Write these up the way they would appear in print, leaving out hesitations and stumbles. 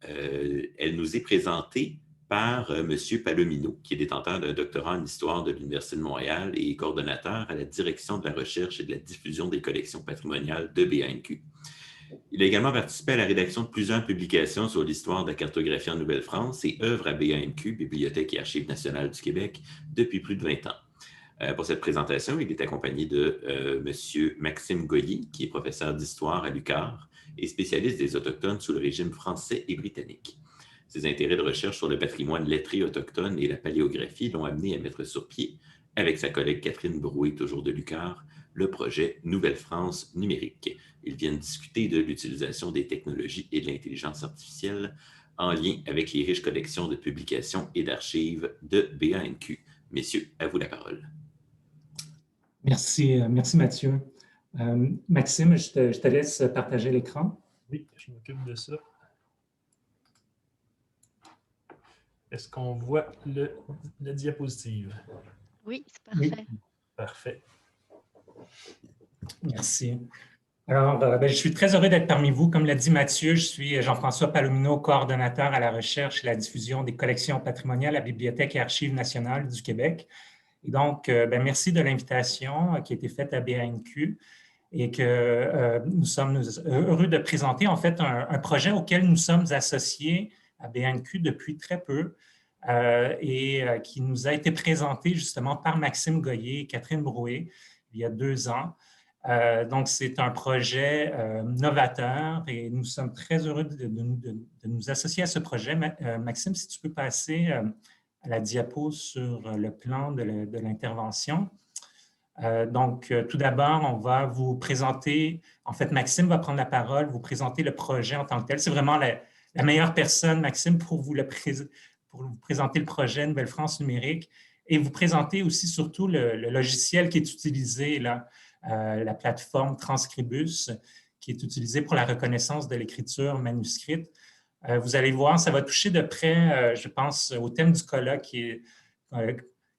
Elle nous est présentée par M. Palomino, qui est détenteur d'un doctorat en histoire de l'Université de Montréal et coordonnateur à la direction de la recherche et de la diffusion des collections patrimoniales de BANQ. Il a également participé à la rédaction de plusieurs publications sur l'histoire de la cartographie en Nouvelle-France et œuvre à BANQ, Bibliothèque et Archives nationales du Québec, depuis plus de 20 ans. Pour cette présentation, il est accompagné de M. Maxime Goyer, qui est professeur d'histoire à l'UQAR et spécialiste des Autochtones sous le régime français et britannique. Ses intérêts de recherche sur le patrimoine lettré autochtone et la paléographie l'ont amené à mettre sur pied, avec sa collègue Catherine Brouet, toujours de l'UQAR, le projet Nouvelle-France numérique. Ils viennent discuter de l'utilisation des technologies et de l'intelligence artificielle en lien avec les riches collections de publications et d'archives de BANQ. Messieurs, à vous la parole. Merci, merci Mathieu. Maxime, je te laisse partager l'écran. Oui, je m'occupe de ça. Est-ce qu'on voit la diapositive? Oui, c'est parfait. Oui. Parfait. Merci. Alors, je suis très heureux d'être parmi vous. Comme l'a dit Mathieu, je suis Jean-François Palomino, coordonnateur à la recherche et la diffusion des collections patrimoniales à la Bibliothèque et Archives nationales du Québec. Et donc, merci de l'invitation qui a été faite à BANQ et que nous sommes heureux de présenter en fait un projet auquel nous sommes associés à BANQ depuis très peu et qui nous a été présenté justement par Maxime Goyer et Catherine Brouet il y a 2 ans. Donc, c'est un projet novateur et nous sommes très heureux de nous associer à ce projet. Maxime, si tu peux passer à la diapo sur le plan de l'intervention. Donc, tout d'abord, on va vous présenter, en fait, Maxime va prendre la parole, vous présenter le projet en tant que tel. C'est vraiment la meilleure personne, Maxime, pour vous présenter le projet Nouvelle-France numérique et vous présenter aussi surtout le logiciel qui est utilisé là, la plateforme Transcribus, qui est utilisée pour la reconnaissance de l'écriture manuscrite. Vous allez voir, ça va toucher de près, je pense, au thème du colloque qui est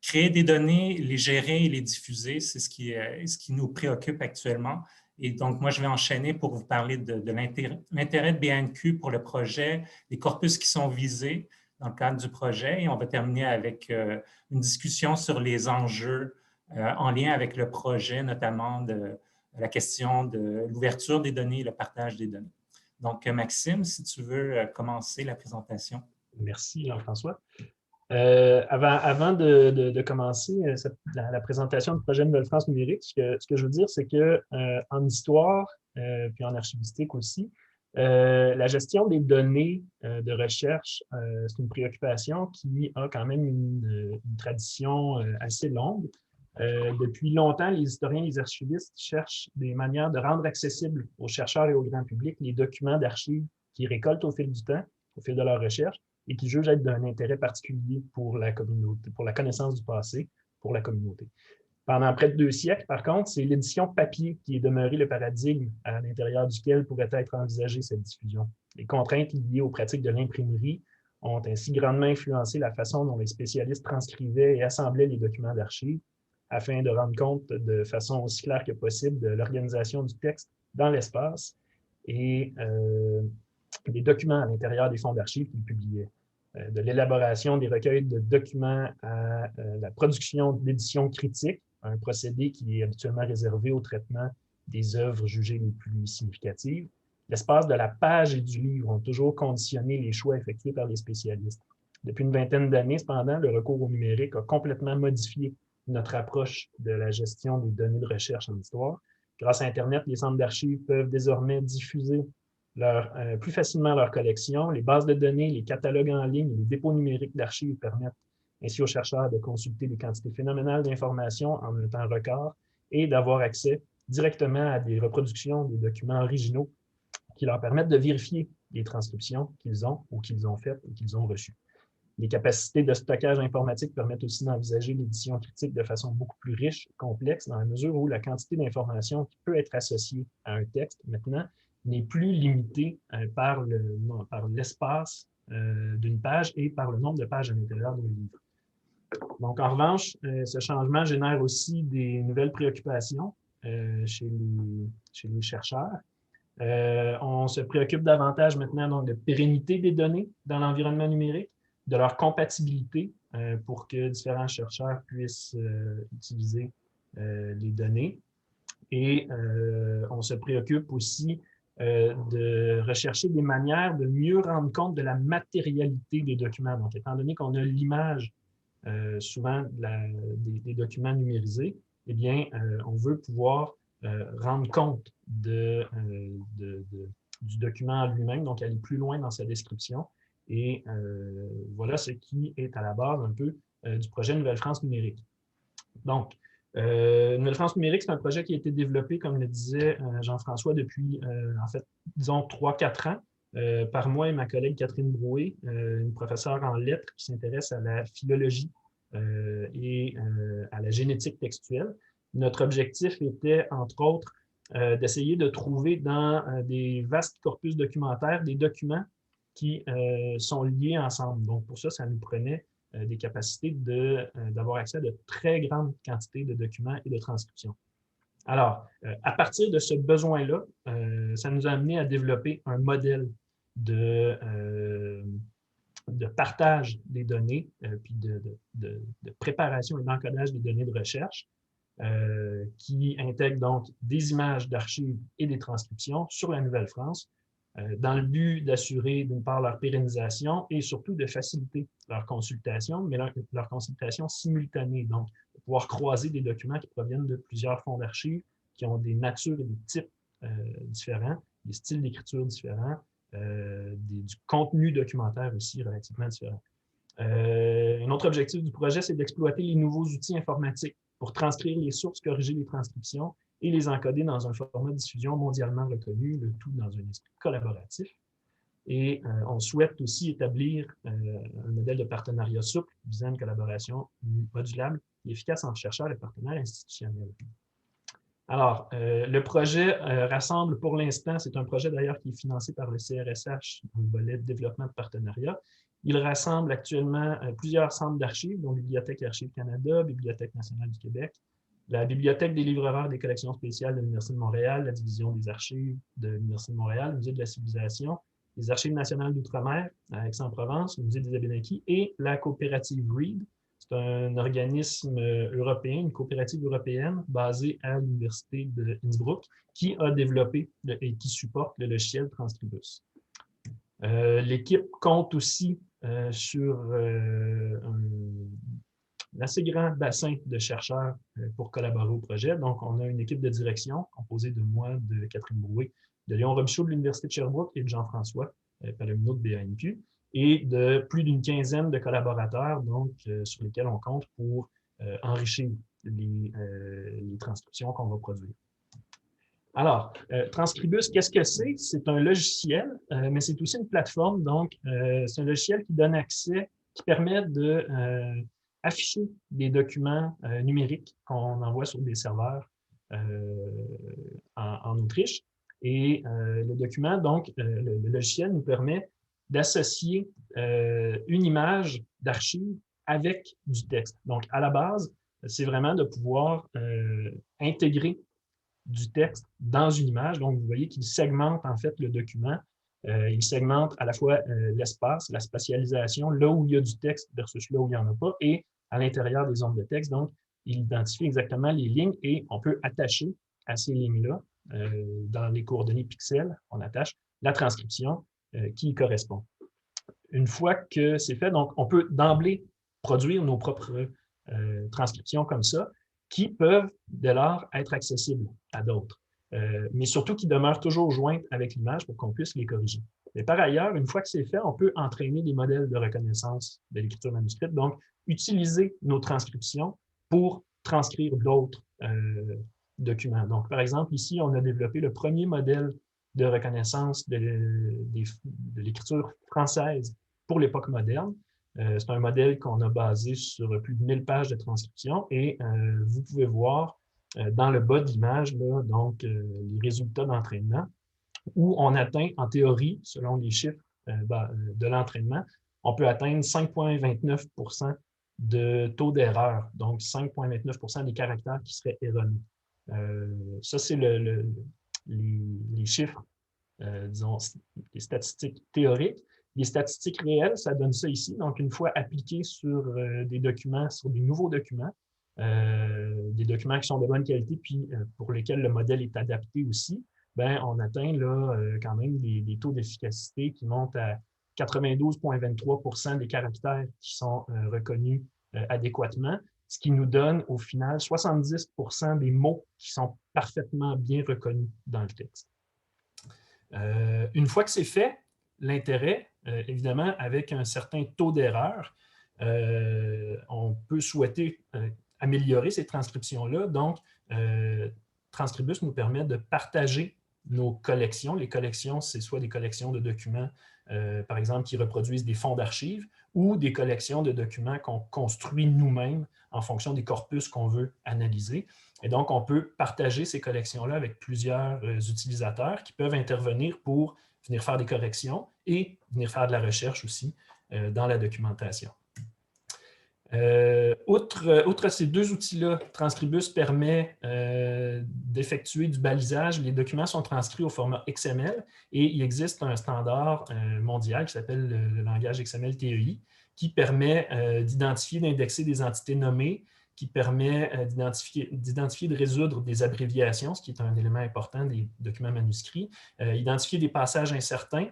créer des données, les gérer et les diffuser, c'est ce qui nous préoccupe actuellement. Et donc, moi, je vais enchaîner pour vous parler de l'intérêt de BANQ pour le projet, les corpus qui sont visés dans le cadre du projet. Et on va terminer avec une discussion sur les enjeux en lien avec le projet, notamment de la question de l'ouverture des données et le partage des données. Donc, Maxime, si tu veux commencer la présentation. Merci, Jean-François. Avant de commencer la présentation du projet Nouvelle-France numérique, ce que je veux dire, c'est qu'en histoire, puis en archivistique aussi, la gestion des données de recherche, c'est une préoccupation qui a quand même une tradition assez longue. Depuis longtemps, les historiens et les archivistes cherchent des manières de rendre accessibles aux chercheurs et au grand public les documents d'archives qu'ils récoltent au fil du temps, au fil de leur recherche, et qui jugent être d'un intérêt particulier pour la communauté, pour la connaissance du passé, pour la communauté. Pendant près de 2 siècles, par contre, c'est l'édition papier qui est demeurée le paradigme à l'intérieur duquel pourrait être envisagée cette diffusion. Les contraintes liées aux pratiques de l'imprimerie ont ainsi grandement influencé la façon dont les spécialistes transcrivaient et assemblaient les documents d'archives afin de rendre compte de façon aussi claire que possible de l'organisation du texte dans l'espace et des documents à l'intérieur des fonds d'archives qu'ils publiaient. De l'élaboration des recueils de documents à la production d'éditions critiques, un procédé qui est habituellement réservé au traitement des œuvres jugées les plus significatives. L'espace de la page et du livre ont toujours conditionné les choix effectués par les spécialistes. Depuis une vingtaine d'années, cependant, le recours au numérique a complètement modifié notre approche de la gestion des données de recherche en histoire. Grâce à Internet, les centres d'archives peuvent désormais diffuser plus facilement leurs collections. Les bases de données, les catalogues en ligne et les dépôts numériques d'archives permettent ainsi aux chercheurs de consulter des quantités phénoménales d'informations en un temps record et d'avoir accès directement à des reproductions des documents originaux qui leur permettent de vérifier les transcriptions qu'ils ont ou qu'ils ont faites ou qu'ils ont reçues. Les capacités de stockage informatique permettent aussi d'envisager l'édition critique de façon beaucoup plus riche et complexe dans la mesure où la quantité d'informations qui peut être associée à un texte maintenant n'est plus limitée par l'espace d'une page et par le nombre de pages à l'intérieur d'un livre. Donc, en revanche, ce changement génère aussi des nouvelles préoccupations chez les chercheurs. On se préoccupe davantage maintenant donc, de pérennité des données dans l'environnement numérique, de leur compatibilité pour que différents chercheurs puissent utiliser les données. Et on se préoccupe aussi de rechercher des manières de mieux rendre compte de la matérialité des documents. Donc, étant donné qu'on a l'image souvent des documents numérisés, eh bien, on veut pouvoir rendre compte du document lui-même, donc aller plus loin dans sa description. Et voilà ce qui est à la base un peu du projet Nouvelle-France numérique. Donc, Nouvelle-France numérique, c'est un projet qui a été développé, comme le disait Jean-François, depuis, en fait, disons, 3-4 ans, par moi et ma collègue Catherine Brouet, une professeure en lettres qui s'intéresse à la philologie et à la génétique textuelle. Notre objectif était, entre autres, d'essayer de trouver dans des vastes corpus documentaires des documents qui sont liés ensemble. Donc, pour ça, ça nous prenait des capacités d'avoir accès à de très grandes quantités de documents et de transcriptions. Alors, à partir de ce besoin-là, ça nous a amené à développer un modèle de partage des données, puis de préparation et d'encodage des données de recherche, qui intègre donc des images d'archives et des transcriptions sur la Nouvelle-France, dans le but d'assurer, d'une part, leur pérennisation et surtout de faciliter leur consultation, mais leur consultation simultanée, donc de pouvoir croiser des documents qui proviennent de plusieurs fonds d'archives, qui ont des natures et des types différents, des styles d'écriture différents, du contenu documentaire aussi relativement différent. Un autre objectif du projet, c'est d'exploiter les nouveaux outils informatiques pour transcrire les sources, corriger les transcriptions et les encoder dans un format de diffusion mondialement reconnu, le tout dans un esprit collaboratif. Et on souhaite aussi établir un modèle de partenariat souple visant une collaboration modulable et efficace entre chercheurs et partenaires institutionnels. Alors, le projet rassemble pour l'instant, c'est un projet d'ailleurs qui est financé par le CRSH, dans le volet de développement de partenariat. Il rassemble actuellement plusieurs centres d'archives, dont Bibliothèque et Archives Canada, Bibliothèque nationale du Québec, la Bibliothèque des libraires des collections spéciales de l'Université de Montréal, la Division des archives de l'Université de Montréal, le Musée de la civilisation, les Archives nationales d'Outre-mer à Aix-en-Provence, le Musée des Abénaquis et la coopérative READ. C'est un organisme européen, une coopérative européenne basée à l'Université de Innsbruck qui a développé et qui supporte le logiciel Transcribus. L'équipe compte aussi sur un assez grand bassin de chercheurs pour collaborer au projet. Donc, on a une équipe de direction composée de moi, de Catherine Brouet, de Léon Robichaud de l'Université de Sherbrooke et de Jean-François Palomino de BANQ, et de plus d'une quinzaine de collaborateurs donc, sur lesquels on compte pour enrichir les transcriptions qu'on va produire. Alors, Transcribus, qu'est-ce que c'est? C'est un logiciel, mais c'est aussi une plateforme. Donc, c'est un logiciel qui donne accès, qui permet d'afficher des documents numériques qu'on envoie sur des serveurs en Autriche. Et le document, donc, le logiciel nous permet d'associer une image d'archive avec du texte. Donc, à la base, c'est vraiment de pouvoir intégrer du texte dans une image. Donc, vous voyez qu'il segmente en fait le document. Il segmente à la fois l'espace, la spatialisation, là où il y a du texte versus là où il n'y en a pas, et à l'intérieur des zones de texte. Donc, il identifie exactement les lignes et on peut attacher à ces lignes-là, dans les coordonnées pixels, on attache la transcription qui y correspond. Une fois que c'est fait, donc, on peut d'emblée produire nos propres transcriptions comme ça, qui peuvent, dès lors, être accessibles à d'autres, mais surtout qui demeurent toujours jointes avec l'image pour qu'on puisse les corriger. Mais par ailleurs, une fois que c'est fait, on peut entraîner des modèles de reconnaissance de l'écriture manuscrite, donc utiliser nos transcriptions pour transcrire d'autres documents. Donc, par exemple, ici, on a développé le premier modèle de reconnaissance de l'écriture française pour l'époque moderne. C'est un modèle qu'on a basé sur plus de 1000 pages de transcription et vous pouvez voir dans le bas de l'image donc les résultats d'entraînement où on atteint en théorie, selon les chiffres de l'entraînement, on peut atteindre 5,29% de taux d'erreur, donc 5,29% des caractères qui seraient erronés. Ça, c'est les chiffres disons, des statistiques théoriques. Les statistiques réelles, ça donne ça ici. Donc, une fois appliquées sur des documents, sur des nouveaux documents, des documents qui sont de bonne qualité, puis pour lesquels le modèle est adapté aussi, ben, on atteint là, quand même des taux d'efficacité qui montent à 92,23 % des caractères qui sont reconnus adéquatement, ce qui nous donne au final 70 % des mots qui sont parfaitement bien reconnus dans le texte. Une fois que c'est fait, l'intérêt, évidemment, avec un certain taux d'erreur, on peut souhaiter améliorer ces transcriptions-là. Donc, Transcribus nous permet de partager nos collections. Les collections, c'est soit des collections de documents, par exemple, qui reproduisent des fonds d'archives, ou des collections de documents qu'on construit nous-mêmes en fonction des corpus qu'on veut analyser. Et donc, on peut partager ces collections-là avec plusieurs utilisateurs qui peuvent intervenir pour venir faire des corrections et venir faire de la recherche aussi dans la documentation. Outre ces deux outils-là, Transcribus permet d'effectuer du balisage. Les documents sont transcrits au format XML et il existe un standard mondial qui s'appelle le langage XML TEI qui permet d'identifier, d'indexer des entités nommées, qui permet d'identifier, de résoudre des abréviations, ce qui est un élément important des documents manuscrits, identifier des passages incertains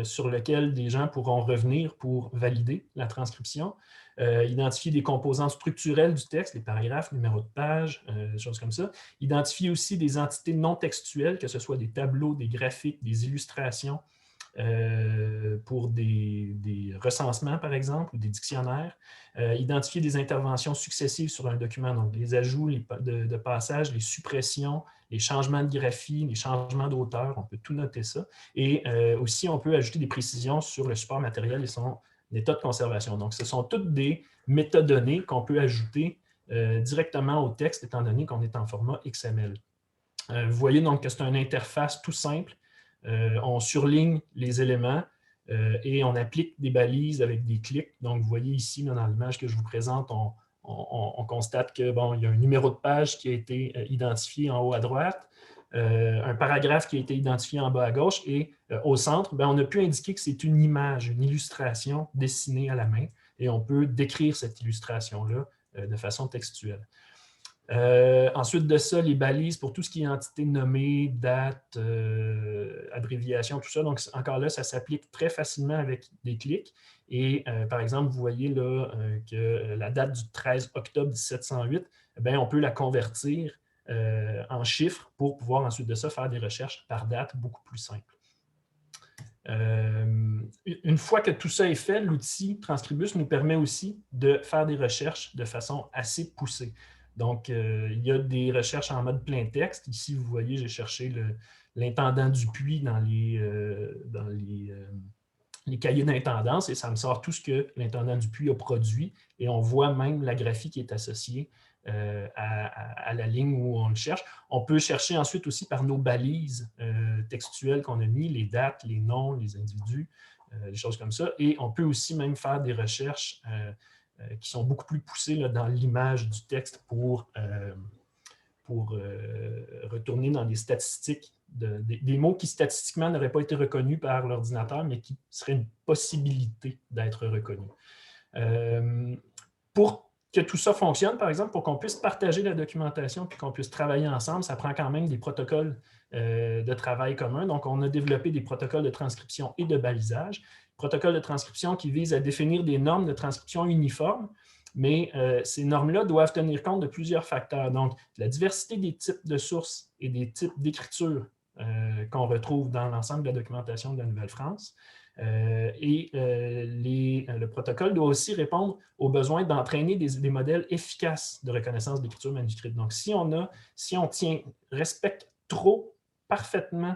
sur lesquels des gens pourront revenir pour valider la transcription, identifier des composants structurels du texte, les paragraphes, numéros de page, des choses comme ça, identifier aussi des entités non textuelles, que ce soit des tableaux, des graphiques, des illustrations, pour des recensements, par exemple, ou des dictionnaires, identifier des interventions successives sur un document, donc les ajouts de passages, les suppressions, les changements de graphie, les changements d'auteur, on peut tout noter ça. Et aussi, on peut ajouter des précisions sur le support matériel et son état de conservation. Donc, ce sont toutes des métadonnées qu'on peut ajouter directement au texte, étant donné qu'on est en format XML. Vous voyez donc que c'est une interface tout simple. On surligne les éléments et on applique des balises avec des clics. Donc, vous voyez ici, là, dans l'image que je vous présente, on constate que bon, il y a un numéro de page qui a été identifié en haut à droite, un paragraphe qui a été identifié en bas à gauche, et au centre, ben, on a pu indiquer que c'est une image, une illustration dessinée à la main, et on peut décrire cette illustration-là de façon textuelle. Ensuite de ça, les balises pour tout ce qui est entité nommée, date, abréviation, tout ça. Donc, encore là, ça s'applique très facilement avec des clics. Et par exemple, vous voyez là que la date du 13 octobre 1708, bien, on peut la convertir en chiffres pour pouvoir ensuite de ça faire des recherches par date beaucoup plus simples. Une fois que tout ça est fait, l'outil Transcribus nous permet aussi de faire des recherches de façon assez poussée. Donc, il y a des recherches en mode plein texte. Ici, vous voyez, j'ai cherché l'intendant Dupuis dans les cahiers d'intendance et ça me sort tout ce que l'intendant Dupuis a produit et on voit même la graphie qui est associée à la ligne où on le cherche. On peut chercher ensuite aussi par nos balises textuelles qu'on a mis, les dates, les noms, les individus, des choses comme ça. Et on peut aussi même faire des recherches qui sont beaucoup plus poussées là, dans l'image du texte pour retourner dans des statistiques, des mots qui statistiquement n'auraient pas été reconnus par l'ordinateur, mais qui seraient une possibilité d'être reconnus. Pour que tout ça fonctionne, par exemple, pour qu'on puisse partager la documentation puis qu'on puisse travailler ensemble, ça prend quand même des protocoles de travail communs. Donc, on a développé des protocoles de transcription et de balisage. Protocoles de transcription qui visent à définir des normes de transcription uniformes, mais ces normes-là doivent tenir compte de plusieurs facteurs. Donc, la diversité des types de sources et des types d'écriture qu'on retrouve dans l'ensemble de la documentation de la Nouvelle-France. Le protocole doit aussi répondre aux besoins d'entraîner des modèles efficaces de reconnaissance d'écriture manuscrite. Donc, si on respecte trop parfaitement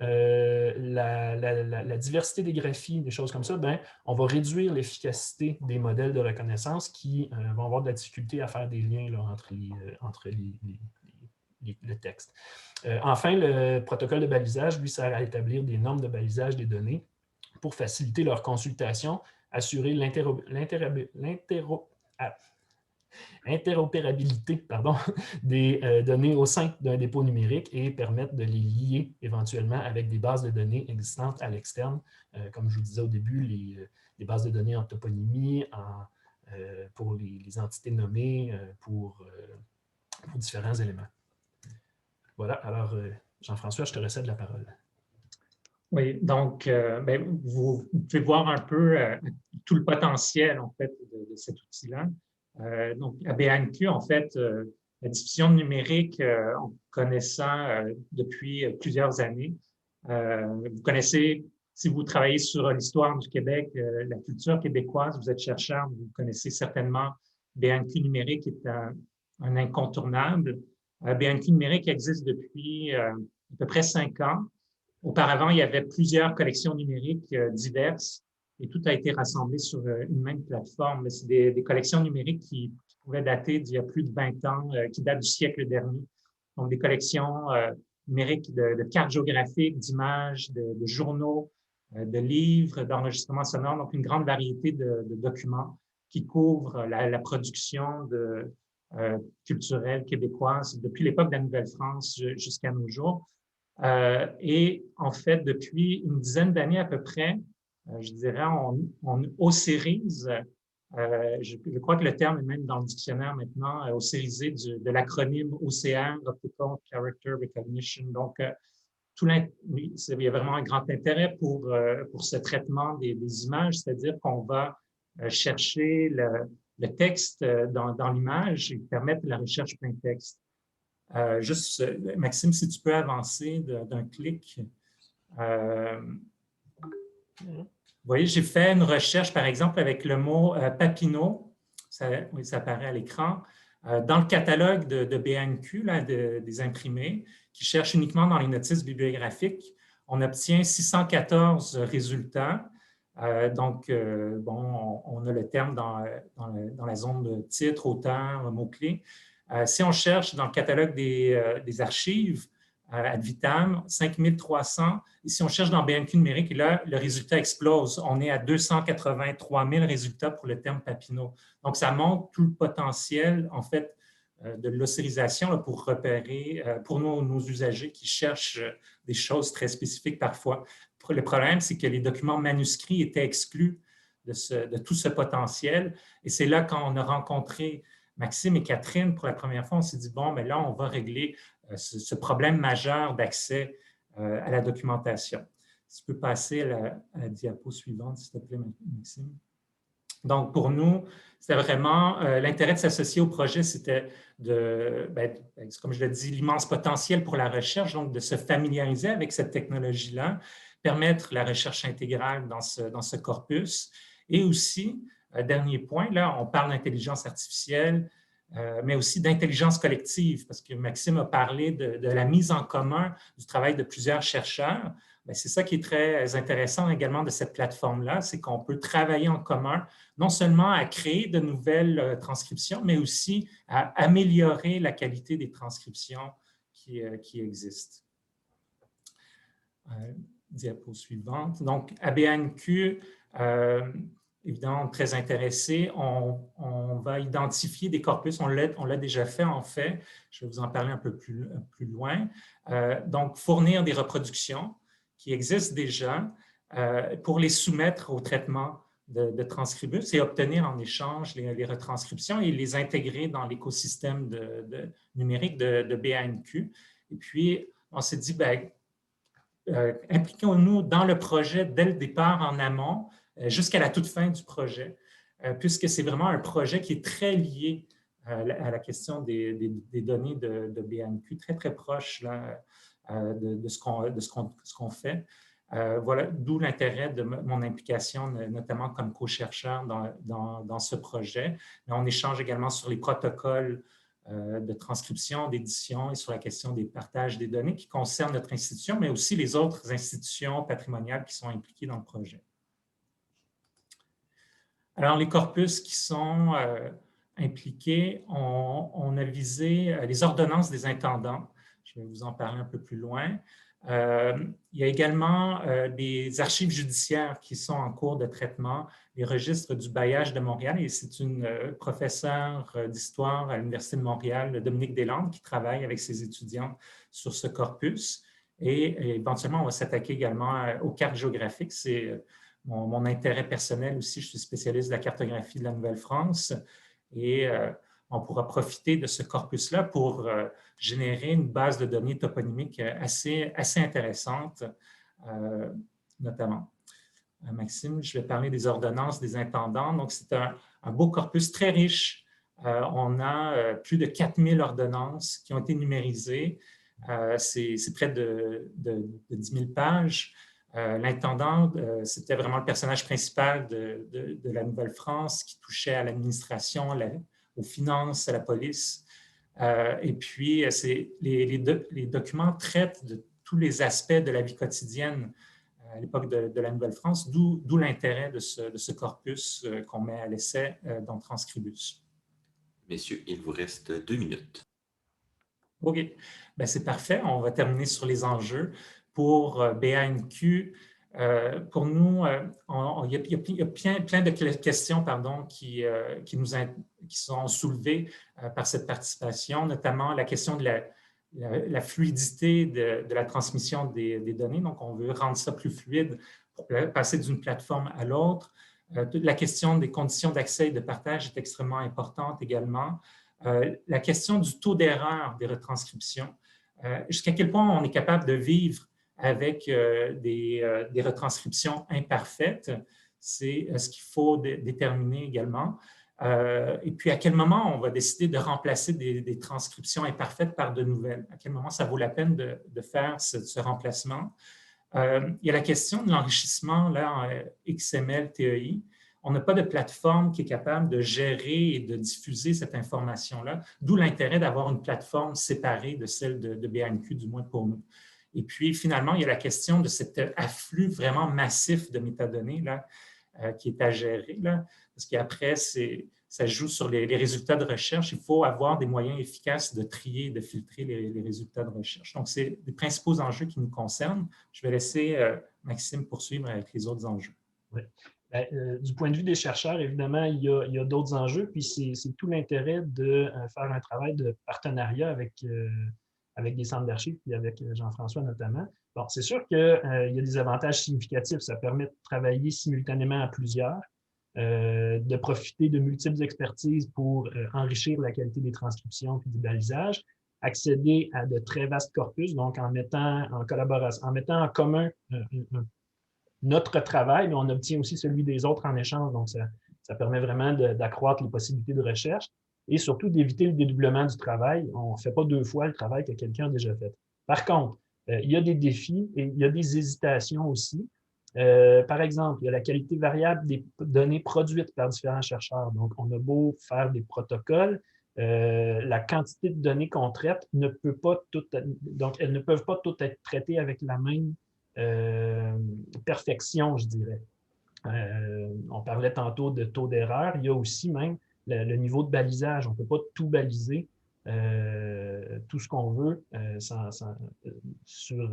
la diversité des graphies, des choses comme ça, ben, on va réduire l'efficacité des modèles de reconnaissance qui vont avoir de la difficulté à faire des liens là, entre le texte. Enfin, le protocole de balisage, lui, sert à établir des normes de balisage des données pour faciliter leur consultation, assurer interopérabilité pardon, des données au sein d'un dépôt numérique et permettre de les lier éventuellement avec des bases de données existantes à l'externe. Comme je vous disais au début, les bases de données en toponymie, pour les entités nommées, pour différents éléments. Voilà, alors Jean-François, je te recède la parole. Oui, donc vous pouvez voir un peu tout le potentiel en fait de cet outil-là. Donc à BANQ, en fait, la diffusion numérique, on connaît ça depuis plusieurs années. Vous connaissez, si vous travaillez sur l'histoire du Québec, la culture québécoise, vous êtes chercheur, vous connaissez certainement BANQ numérique qui est un incontournable. BANQ numérique existe depuis à peu près 5 ans. Auparavant, il y avait plusieurs collections numériques diverses et tout a été rassemblé sur une même plateforme. C'est des collections numériques qui pouvaient dater d'il y a plus de 20 ans, qui datent du siècle dernier. Donc, des collections numériques de cartes géographiques, d'images, de journaux, de livres, d'enregistrements sonores, donc une grande variété de documents qui couvrent la production culturelle québécoise depuis l'époque de la Nouvelle-France jusqu'à nos jours. Et en fait, depuis une dizaine d'années à peu près, je dirais, on ossérise, je crois que le terme est même dans le dictionnaire maintenant, ossérisé de l'acronyme OCR, Optical Character Recognition. Donc, il y a vraiment un grand intérêt pour ce traitement des images, c'est-à-dire qu'on va chercher le texte dans l'image et permettre la recherche plein texte. Juste, Maxime, si tu peux avancer d'un clic. Vous voyez, j'ai fait une recherche, par exemple, avec le mot Papineau. Oui, ça apparaît à l'écran. Dans le catalogue de BANQ, là, des imprimés, qui cherchent uniquement dans les notices bibliographiques, on obtient 614 résultats. Donc, bon, on a le terme dans la zone de titre, auteur, mots-clés. Si on cherche dans le catalogue des archives, ad vitam, 5300. Et si on cherche dans BANQ numérique, là, le résultat explose. On est à 283 000 résultats pour le terme Papineau. Donc, ça montre tout le potentiel, en fait, de l'ossérisation pour repérer, pour nos usagers qui cherchent des choses très spécifiques parfois. Le problème, c'est que les documents manuscrits étaient exclus de tout ce potentiel. Et c'est là, quand on a rencontré Maxime et Catherine pour la première fois, on s'est dit, bon, mais là, on va régler ce problème majeur d'accès à la documentation. Si tu peux passer à la diapo suivante, s'il te plaît, Maxime. Donc, pour nous, c'était vraiment l'intérêt de s'associer au projet, c'était comme je l'ai dit, l'immense potentiel pour la recherche, donc de se familiariser avec cette technologie-là, permettre la recherche intégrale dans ce corpus. Et aussi, dernier point, là, on parle d'intelligence artificielle, mais aussi d'intelligence collective, parce que Maxime a parlé de la mise en commun du travail de plusieurs chercheurs. C'est ça qui est très intéressant également de cette plateforme-là, c'est qu'on peut travailler en commun, non seulement à créer de nouvelles transcriptions, mais aussi à améliorer la qualité des transcriptions qui existent. Diapo suivante. Donc, à BANQ, évidemment, très intéressé. On va identifier des corpus. On l'a déjà fait, en fait. Je vais vous en parler un peu plus loin. Donc, fournir des reproductions qui existent déjà pour les soumettre au traitement de Transcribus et obtenir en échange les retranscriptions et les intégrer dans l'écosystème numérique de BANQ. Et puis, on s'est dit, impliquons-nous dans le projet dès le départ en amont, jusqu'à la toute fin du projet, puisque c'est vraiment un projet qui est très lié à la question des données de BANQ, très, très proche là, de ce qu'on fait. Voilà, d'où l'intérêt de mon implication, notamment comme co-chercheur dans ce projet. Mais on échange également sur les protocoles de transcription, d'édition et sur la question des partages des données qui concernent notre institution, mais aussi les autres institutions patrimoniales qui sont impliquées dans le projet. Alors, les corpus qui sont impliqués, on a visé les ordonnances des intendants. Je vais vous en parler un peu plus loin. Il y a également des archives judiciaires qui sont en cours de traitement, les registres du bailliage de Montréal, et c'est une professeure d'histoire à l'Université de Montréal, Dominique Deslandes, qui travaille avec ses étudiants sur ce corpus. Et éventuellement, on va s'attaquer également aux cartes géographiques. C'est mon intérêt personnel aussi. Je suis spécialiste de la cartographie de la Nouvelle-France et on pourra profiter de ce corpus-là pour générer une base de données toponymiques assez intéressante, notamment. Maxime, je vais parler des ordonnances des intendants. Donc, c'est un beau corpus très riche. On a plus de 4000 ordonnances qui ont été numérisées. C'est près de 10 000 pages. L'intendant, c'était vraiment le personnage principal de la Nouvelle-France qui touchait à l'administration, aux finances, à la police. Et puis, les documents traitent de tous les aspects de la vie quotidienne à l'époque de la Nouvelle-France, d'où l'intérêt de ce corpus qu'on met à l'essai dans Transcribus. Messieurs, il vous reste 2 minutes. OK. Bien, c'est parfait. On va terminer sur les enjeux. Pour BANQ, pour nous, il y a plein de questions qui sont soulevées par cette participation, notamment la question de la fluidité de la transmission des données. Donc, on veut rendre ça plus fluide pour passer d'une plateforme à l'autre. La question des conditions d'accès et de partage est extrêmement importante également. La question du taux d'erreur des retranscriptions. Jusqu'à quel point on est capable de vivre avec des retranscriptions imparfaites, c'est ce qu'il faut déterminer également. Et puis, à quel moment on va décider de remplacer des transcriptions imparfaites par de nouvelles? À quel moment ça vaut la peine de faire ce remplacement? Il y a la question de l'enrichissement en XML, TEI. On n'a pas de plateforme qui est capable de gérer et de diffuser cette information-là, d'où l'intérêt d'avoir une plateforme séparée de celle de BANQ, du moins pour nous. Et puis, finalement, il y a la question de cet afflux vraiment massif de métadonnées qui est à gérer, parce qu'après, ça joue sur les résultats de recherche. Il faut avoir des moyens efficaces de trier et de filtrer les résultats de recherche. Donc, c'est les principaux enjeux qui nous concernent. Je vais laisser Maxime poursuivre avec les autres enjeux. Oui. Bien, du point de vue des chercheurs, évidemment, il y a d'autres enjeux, puis c'est tout l'intérêt de faire un travail de partenariat avec des centres d'archives, puis avec Jean-François notamment. Bon, c'est sûr qu'il y a des avantages significatifs. Ça permet de travailler simultanément à plusieurs, de profiter de multiples expertises pour enrichir la qualité des transcriptions puis du balisage, accéder à de très vastes corpus, donc en mettant en commun notre travail, mais on obtient aussi celui des autres en échange. Donc, ça permet vraiment d'accroître les possibilités de recherche et surtout d'éviter le dédoublement du travail. On ne fait pas 2 fois le travail que quelqu'un a déjà fait. Par contre, il y a des défis et il y a des hésitations aussi. Par exemple, il y a la qualité variable des données produites par différents chercheurs. Donc, on a beau faire des protocoles, la quantité de données qu'on traite ne peut pas donc elles ne peuvent pas toutes être traitées avec la même perfection, je dirais. On parlait tantôt de taux d'erreur. Il y a aussi même le niveau de balisage. On ne peut pas tout baliser, tout ce qu'on veut sur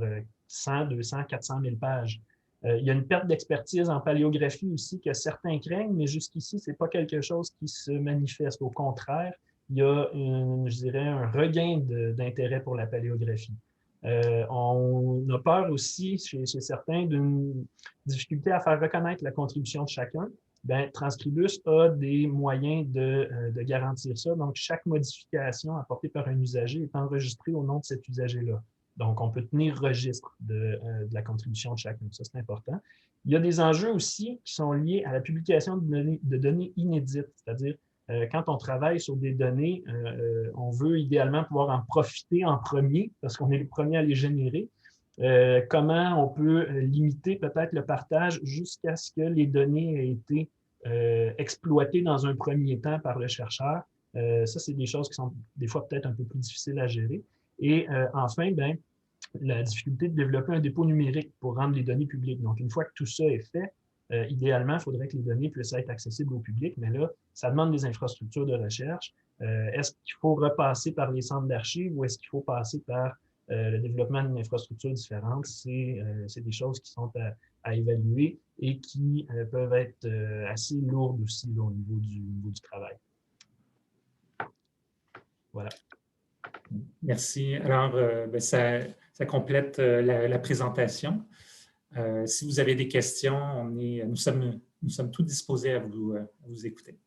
100, 200, 400 000 pages. Il y a une perte d'expertise en paléographie aussi que certains craignent, mais jusqu'ici, ce n'est pas quelque chose qui se manifeste. Au contraire, il y a, je dirais, un regain d'intérêt pour la paléographie. On a peur aussi, chez certains, d'une difficulté à faire reconnaître la contribution de chacun. Bien, Transcribus a des moyens de garantir ça. Donc, chaque modification apportée par un usager est enregistrée au nom de cet usager-là. Donc, on peut tenir registre de la contribution de chacun. Ça, c'est important. Il y a des enjeux aussi qui sont liés à la publication de données inédites, c'est-à-dire quand on travaille sur des données, on veut idéalement pouvoir en profiter en premier parce qu'on est le premier à les générer. Comment on peut limiter peut-être le partage jusqu'à ce que les données aient été exploitées dans un premier temps par le chercheur. Ça, c'est des choses qui sont des fois peut-être un peu plus difficiles à gérer. Et enfin, bien, la difficulté de développer un dépôt numérique pour rendre les données publiques. Donc, une fois que tout ça est fait, idéalement, il faudrait que les données puissent être accessibles au public, mais là, ça demande des infrastructures de recherche. Est-ce qu'il faut repasser par les centres d'archives ou est-ce qu'il faut passer par le développement d'une infrastructure différente, c'est des choses qui sont à évaluer et qui peuvent être assez lourdes aussi là, au niveau du travail. Voilà. Merci. Alors, ça complète la présentation. Si vous avez des questions, nous sommes tous disposés à vous écouter.